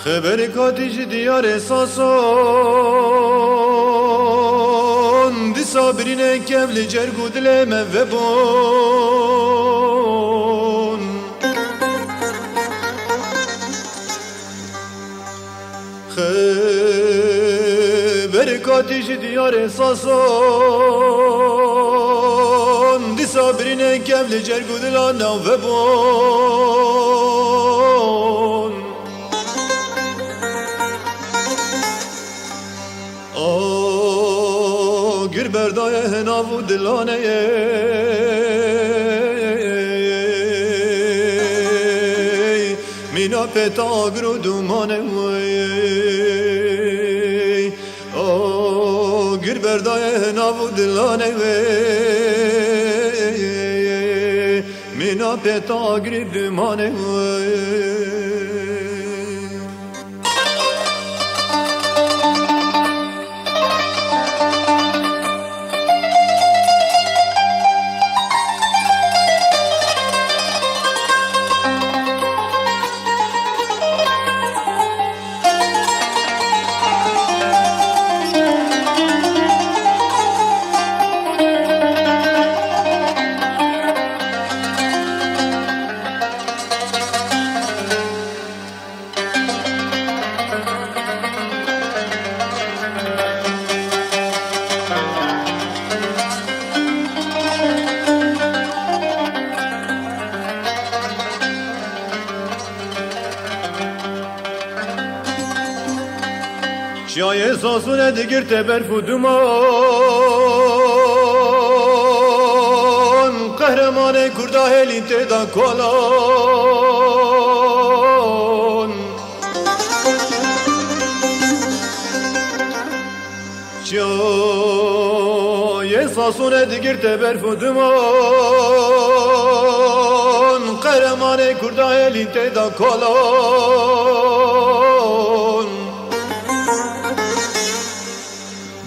خبر کاتیج دیار ساسون دی صابرین کبل جرگو دل موبون خبر کاتیج دیار ساسون دی صابرین کبل جرگو دل موبون گر بردای هناو دلانه مینا پتا گرو دومانه گر بردای هناو دلانه مینا پتا گرو دومانه شایه ساسونه دیگر تبر فودمان قهرمان کرده هلین تیدا کلان شایه ساسونه دیگر تبر فودمان قهرمان کرده هلین تیدا کلان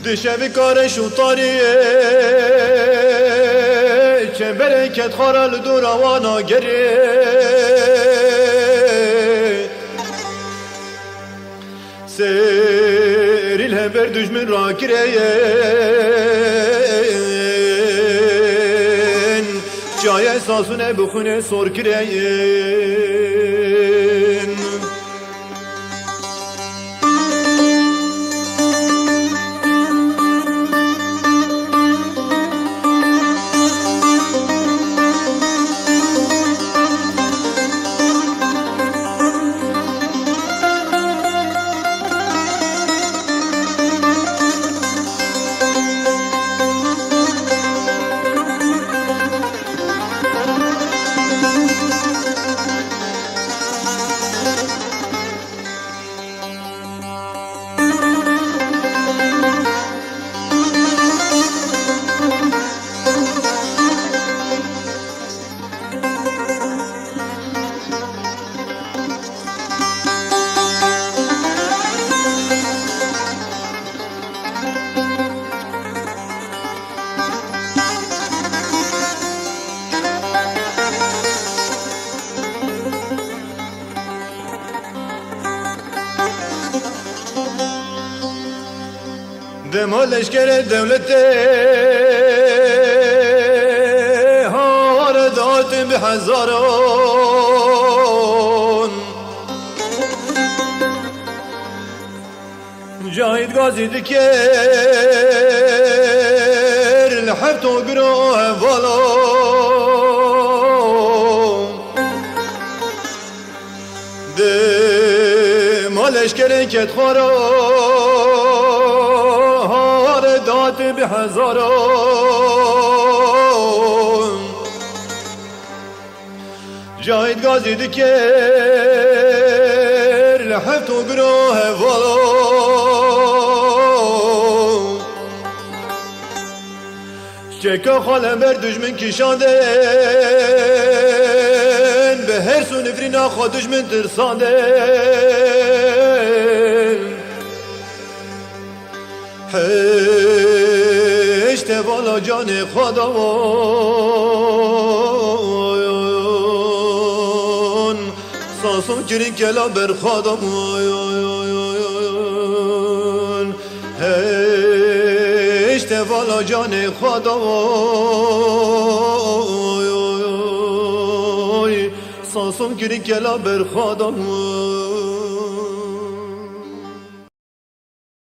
دشوی کار شوطاریه چه برکت خارل دور آوانا گریه سریل هبر دجمن را کرین جای ساسونه بخونه سور کرین دما لشکر دولت هار داد به هزاران جاهد غازی دکر لحفت و گروه والا دما لشکر کت خورا داد به هزاران جاهد غازی دکر لحفت و گروه والا چکا خالم بر دجمن کشاندن به هر سو نفرینا خود دجمن ترساندن هشت والا جان خداوان ساسون کری کلا بر خادم هشت والا جان خدا ساسون کری کلا بر خادم